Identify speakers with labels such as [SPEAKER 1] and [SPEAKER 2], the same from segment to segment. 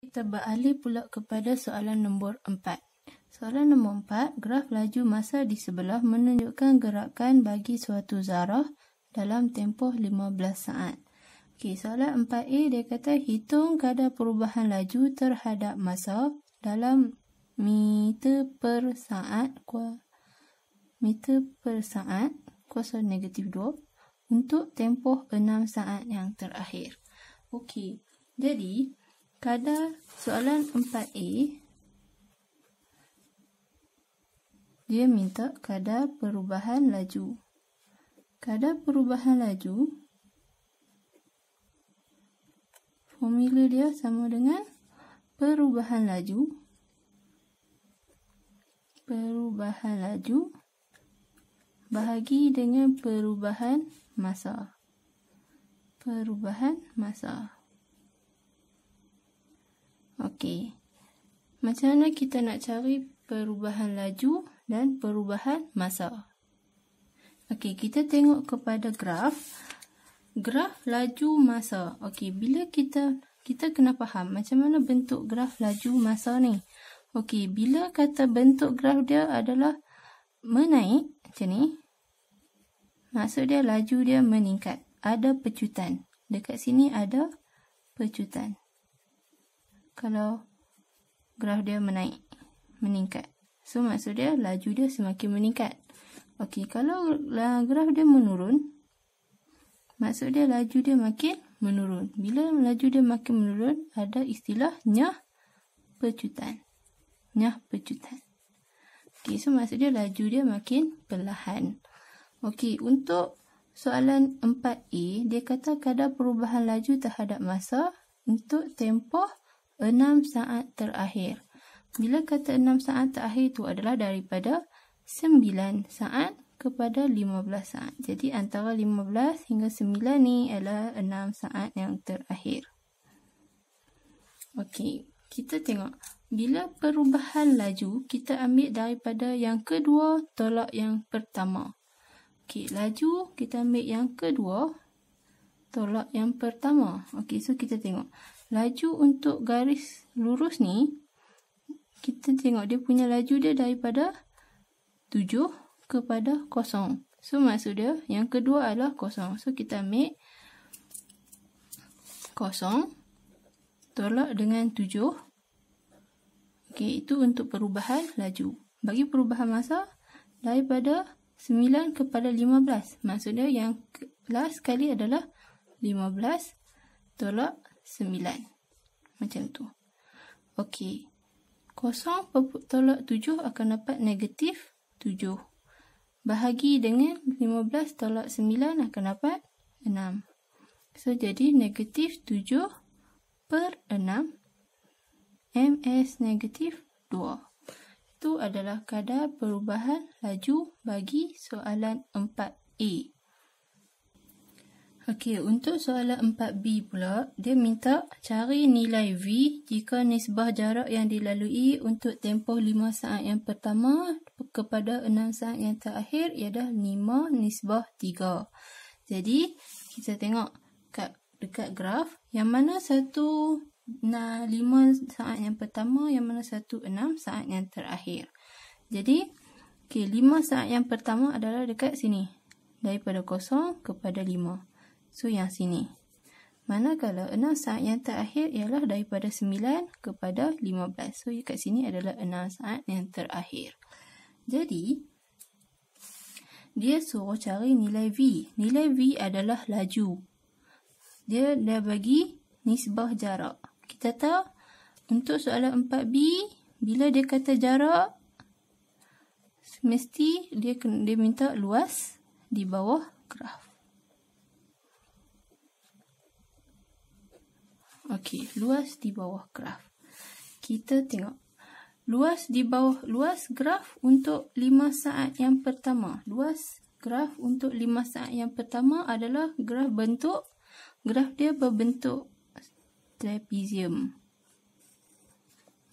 [SPEAKER 1] Kita beralih pula kepada soalan nombor 4. Soalan nombor 4, graf laju masa di sebelah menunjukkan gerakan bagi suatu zarah dalam tempoh 15 saat. Okey, soalan 4A dia kata hitung kadar perubahan laju terhadap masa dalam meter per saat kuasa negatif 2 untuk tempoh 6 saat yang terakhir. Okey, jadi kadar soalan 4A dia minta kadar perubahan laju. Kadar perubahan laju formula dia sama dengan perubahan laju bahagi dengan perubahan masa. Okey. Macam mana kita nak cari perubahan laju dan perubahan masa? Okey, kita tengok kepada graf laju masa. Okey, bila kita kena faham macam mana bentuk graf laju masa ni. Okey, bila kata bentuk graf dia adalah menaik macam ni, maksud dia laju dia meningkat. Ada pecutan. Dekat sini ada pecutan. Kalau graf dia meningkat. So, maksud dia laju dia semakin meningkat. Okey, kalau graf dia menurun, maksud dia laju dia makin menurun. Bila laju dia makin menurun, ada istilah nyah pecutan. Okey, so maksud dia laju dia makin perlahan. Okey, untuk soalan 4A, dia kata kadar perubahan laju terhadap masa untuk tempoh 6 saat terakhir. Bila kata 6 saat terakhir itu adalah daripada 9 saat kepada 15 saat. Jadi antara 15 hingga 9 ni adalah 6 saat yang terakhir. Okey, kita tengok. Bila perubahan laju, kita ambil daripada yang kedua tolak yang pertama. Okey, laju kita ambil yang kedua tolak yang pertama. Okey, so kita tengok. Laju untuk garis lurus ni, kita tengok dia punya laju dia daripada 7 kepada 0. So, maksud dia yang kedua adalah 0. So, kita ambil 0 tolak dengan 7. Okey, itu untuk perubahan laju. Bagi perubahan masa, daripada 9 kepada 15. Maksud dia yang last kali adalah 15 tolak 9. Macam tu. Okey. 0 tolak 7 akan dapat negatif 7. Bahagi dengan 15 tolak 9 akan dapat 6. So, jadi negatif 7 per 6 ms negatif 2. Itu adalah kadar perubahan laju bagi soalan 4A. Okey, untuk soalan 4B pula, dia minta cari nilai V jika nisbah jarak yang dilalui untuk tempoh 5 saat yang pertama kepada 6 saat yang terakhir ialah 5 nisbah 3. Jadi, kita tengok dekat graf, yang mana satu 5 saat yang pertama, yang mana satu 6 saat yang terakhir. Jadi, 5 saat yang pertama adalah dekat sini. Daripada 0 kepada 5. So, yang sini. Manakala 6 saat yang terakhir ialah daripada 9 kepada 15. So, kat sini adalah 6 saat yang terakhir. Jadi, dia suruh cari nilai V. Nilai V adalah laju. Dia bagi nisbah jarak. Kita tahu untuk soalan 4B, bila dia kata jarak, mesti dia minta luas di bawah graf. Okey, luas di bawah graf. Kita tengok. Luas graf untuk 5 saat yang pertama. Luas graf untuk 5 saat yang pertama adalah graf dia berbentuk trapezium.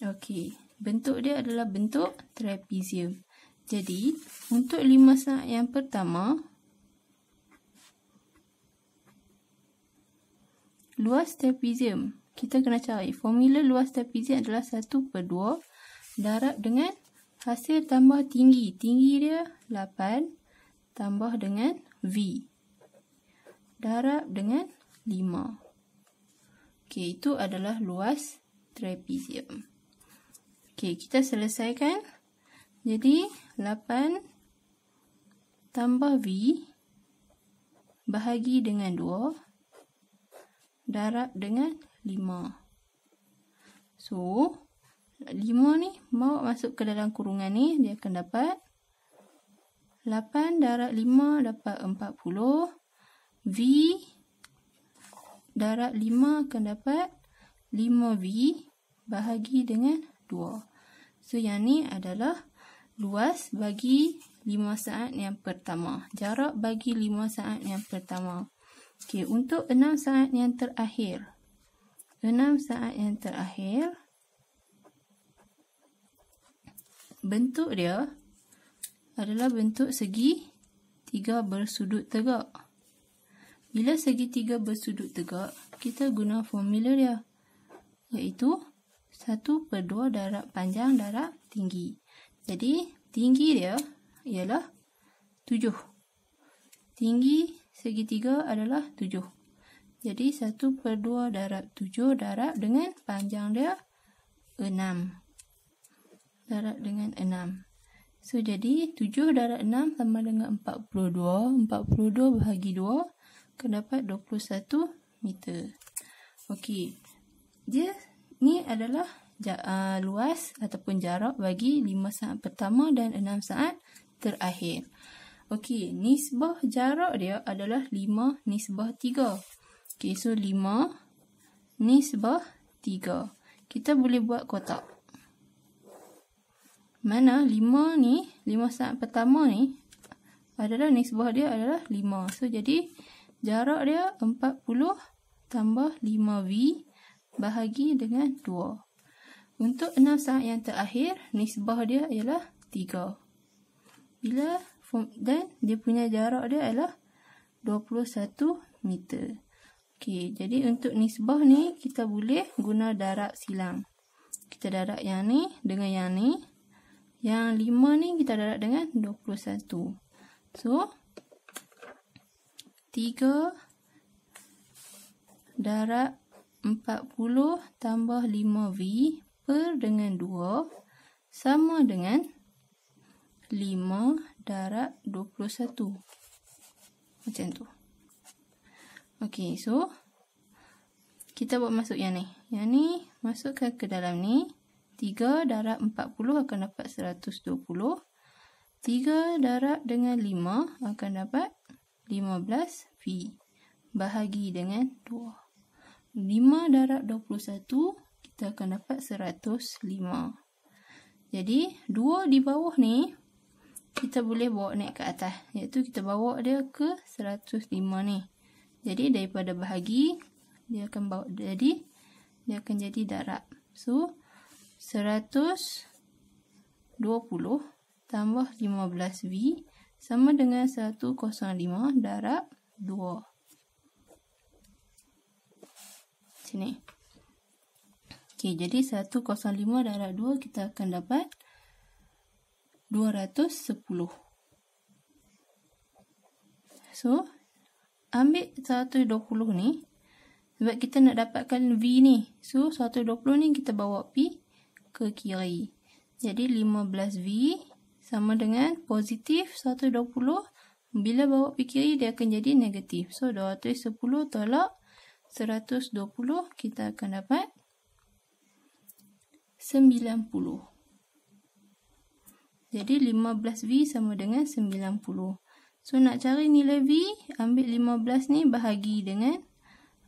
[SPEAKER 1] Okey, bentuk dia adalah bentuk trapezium. Jadi, untuk 5 saat yang pertama, luas trapezium kita kena cari. Formula luas trapezium adalah 1/2 darab dengan hasil tambah tinggi. Tinggi dia 8 tambah dengan V. Darab dengan 5. Okey, itu adalah luas trapezium. Okey, kita selesaikan. Jadi, 8 tambah V bahagi dengan 2 darab dengan 5. So, 5 ni bawa masuk ke dalam kurungan ni, dia akan dapat 8 darab 5 dapat 40. V darab 5 akan dapat 5V bahagi dengan 2. So, yang ni adalah luas bagi 5 saat yang pertama. Jarak bagi 5 saat yang pertama. Okey, untuk 6 saat yang terakhir. 6 saat yang terakhir, bentuk dia adalah bentuk segi 3 bersudut tegak. Bila segi 3 bersudut tegak, kita guna formula dia, iaitu 1/2 darab panjang darab tinggi. Jadi, tinggi dia ialah 7. Tinggi segitiga adalah 7. Jadi, 1/2 darab 7 darab dengan panjang dia 6. Darab dengan 6. So, jadi 7 darab 6 sama dengan 42. 42 bahagi 2 akan dapat 21 meter. Okey. Dia ni adalah luas ataupun jarak bagi 5 saat pertama dan 6 saat terakhir. Okey, nisbah jarak dia adalah 5/3. Okey, so 5/3. Kita boleh buat kotak. Mana 5 ni, 5 saat pertama ni adalah nisbah dia adalah 5. So, jadi jarak dia 40 tambah 5V bahagi dengan 2. Untuk 6 saat yang terakhir, nisbah dia ialah 3. Dan dia punya jarak dia adalah 21 meter. Okey, jadi untuk nisbah ni, kita boleh guna darab silang. Kita darab yang ni dengan yang ni. Yang 5 ni kita darab dengan 21. So, 3 darab 40 tambah 5V per dengan 2 sama dengan 5 darab 21. Macam tu. Okey, so kita buat masuk yang ni. Yang ni masukkan ke dalam ni. 3 darab 40 akan dapat 120. 3 darab dengan 5 akan dapat 15V bahagi dengan 2. 5 darab 21 kita akan dapat 105. Jadi 2 di bawah ni kita boleh bawa naik ke atas, iaitu kita bawa dia ke 105 ni. Jadi daripada bahagi dia akan jadi darab. So 120 tambah 15V sama dengan 105 darab 2. Sini. Okey, jadi 105 darab 2 kita akan dapat 210. So, ambil 120 ni. Sebab kita nak dapatkan V ni. So, 120 ni kita bawa pi ke kiri. Jadi, 15V sama dengan positif 120. Bila bawa pi kiri, dia akan jadi negatif. So, 210 tolak 120, kita akan dapat 90. Jadi 15V sama dengan 90. So nak cari nilai V, ambil 15 ni bahagi dengan,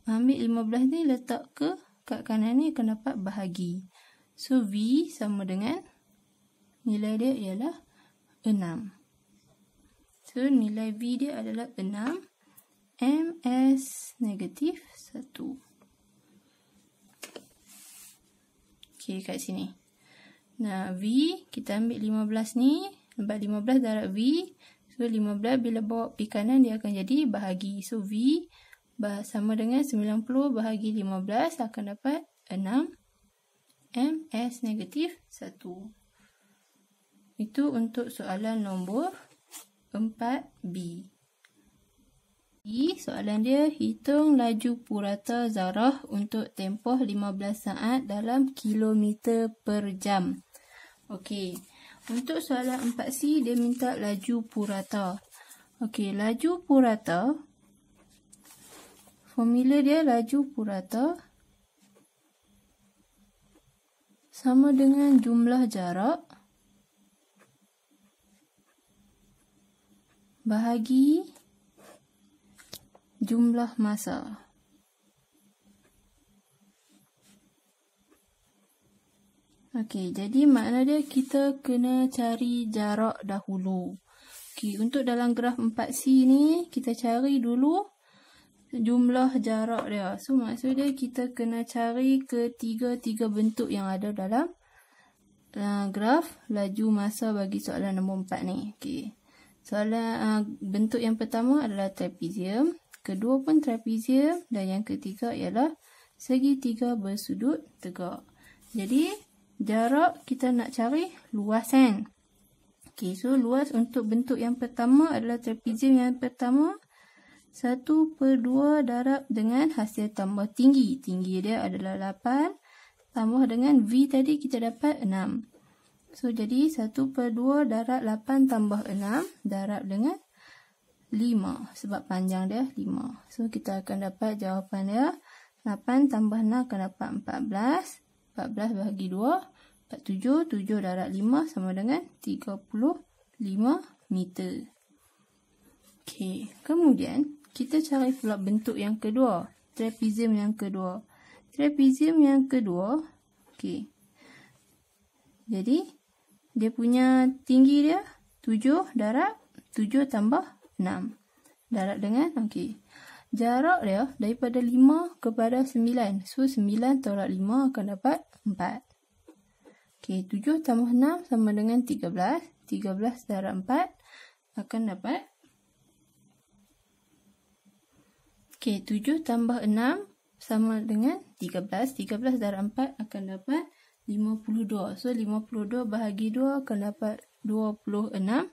[SPEAKER 1] ambil 15 ni letak ke kat kanan ni akan dapat bahagi. So V sama dengan, nilai dia ialah 6. So nilai V dia adalah 6. MS negatif 1. Okey, kat sini. Nah, V, kita ambil 15 ni. Nampak 15 darab V. So, 15 bila bawa pi kanan, dia akan jadi bahagi. So, V sama dengan 90 bahagi 15 akan dapat 6 ms negatif 1. Itu untuk soalan nombor 4B. Soalan dia, hitung laju purata zarah untuk tempoh 15 saat dalam kilometer per jam. Okey, untuk soalan 4C dia minta laju purata. Okey, laju purata, formula dia laju purata sama dengan jumlah jarak bahagi jumlah masa. Okey, jadi makna dia kita kena cari jarak dahulu. Okey, untuk dalam graf 4C ni kita cari dulu jumlah jarak dia. So maksud dia kita kena cari ketiga bentuk yang ada dalam graf laju masa bagi soalan nombor 4 ni. Okey. Soalan bentuk yang pertama adalah trapezium, kedua pun trapezium dan yang ketiga ialah segitiga bersudut tegak. Jadi jarak kita nak cari luas kan. Okey, so luas untuk bentuk yang pertama adalah trapezium yang pertama 1/2 darab dengan hasil tambah tinggi. Tinggi dia adalah 8 tambah dengan V tadi kita dapat 6. So jadi 1/2 darab 8 tambah 6 darab dengan 5 sebab panjang dia 5. So kita akan dapat jawapan dia 8 tambah 6 akan dapat 14. 14 bahagi 2 47. 7 darab 5 sama dengan 35 meter. Okey, kemudian kita cari pula bentuk yang kedua, trapezium yang kedua. Trapezium yang kedua, okey. Jadi dia punya tinggi dia 7 darab 7 tambah 6 darab dengan okey. Jarak dia daripada 5 kepada 9. So 9 tolak 5 akan dapat 4. Okey, 7 tambah 6 sama dengan 13. 13 darab 4 akan dapat okey, 7 tambah 6 sama dengan 13. 13 darab 4 akan dapat 52. So 52 bahagi 2 akan dapat 26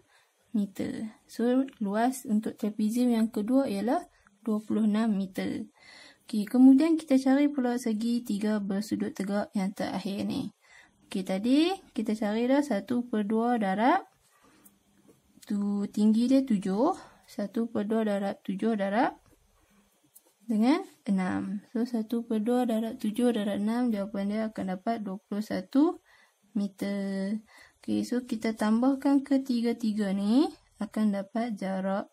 [SPEAKER 1] meter. So luas untuk trapezium yang kedua ialah 26 meter. Okey, kemudian kita cari pula segitiga bersudut tegak yang terakhir ni. Okey, tadi kita cari dah 1/2 darab tu tinggi dia 7. 1/2 darab 7 darab dengan 6. So 1/2 darab 7 darab 6 jawapan dia akan dapat 21 meter. Okey, so kita tambahkan ketiga-tiga ni akan dapat jarak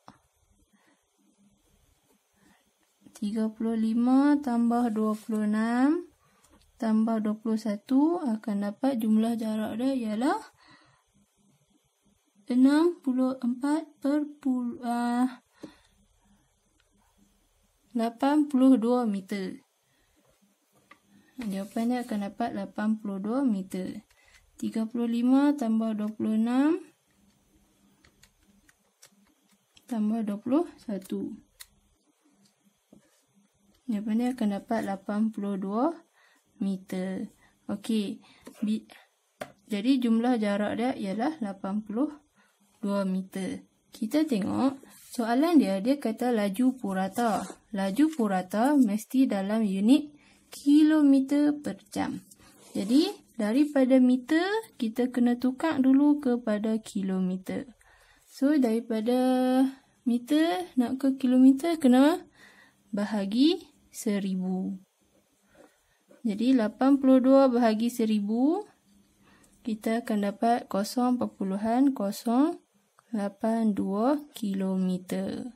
[SPEAKER 1] 35 tambah 26 tambah 21 akan dapat jumlah jarak dia ialah 82 meter. Jawapan dia akan dapat 82 meter. 35 tambah 26 tambah 21. Jawapan dia akan dapat 82 meter. Okey. Jadi jumlah jarak dia ialah 82 meter. Kita tengok soalan dia kata laju purata. Laju purata mesti dalam unit kilometer per jam. Jadi daripada meter kita kena tukar dulu kepada kilometer. So daripada meter nak ke kilometer kena bahagi 1000. Jadi 82 bahagi 1000 kita akan dapat 0.082 kilometer.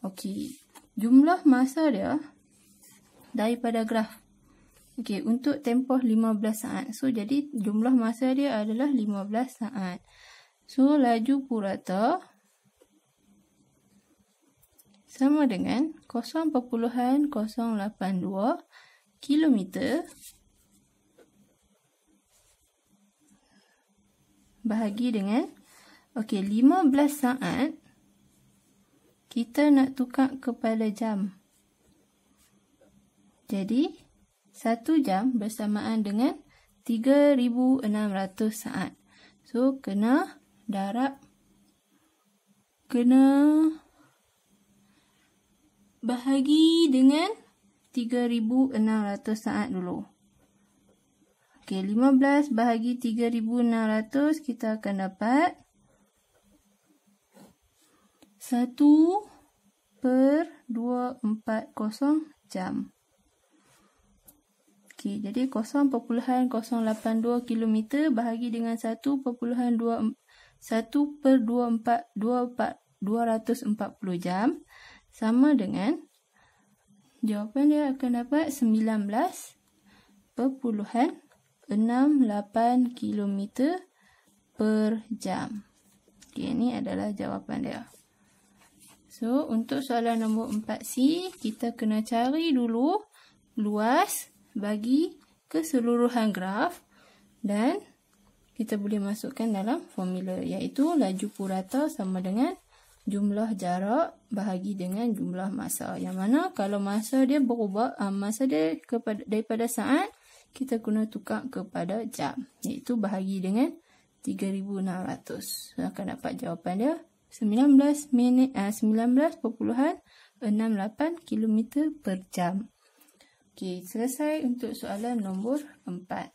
[SPEAKER 1] Okey, jumlah masa dia daripada graf. Okey, untuk tempoh 15 saat. So jadi jumlah masa dia adalah 15 saat. So laju purata sama dengan 0.082 kilometer bahagi dengan okey 15 saat kita nak tukar kepada jam. Jadi 1 jam bersamaan dengan 3,600 saat. So kena bahagi dengan 3,600 saat dulu. Okey, 15 bahagi 3,600 kita akan dapat 1/240 jam. Okey, jadi 0.082 km bahagi dengan 1/240 jam sama dengan jawapan dia akan dapat 19.68 km per jam. Okey, ini adalah jawapan dia. So, untuk soalan nombor 4C, kita kena cari dulu luas bagi keseluruhan graf dan kita boleh masukkan dalam formula iaitu laju purata sama dengan jumlah jarak bahagi dengan jumlah masa. Yang mana kalau masa dia berubah, masa dia daripada saat, kita guna tukar kepada jam. Iaitu bahagi dengan 3,600. So, akan dapat jawapan dia 19.68 km per jam. Okey, selesai untuk soalan nombor 4.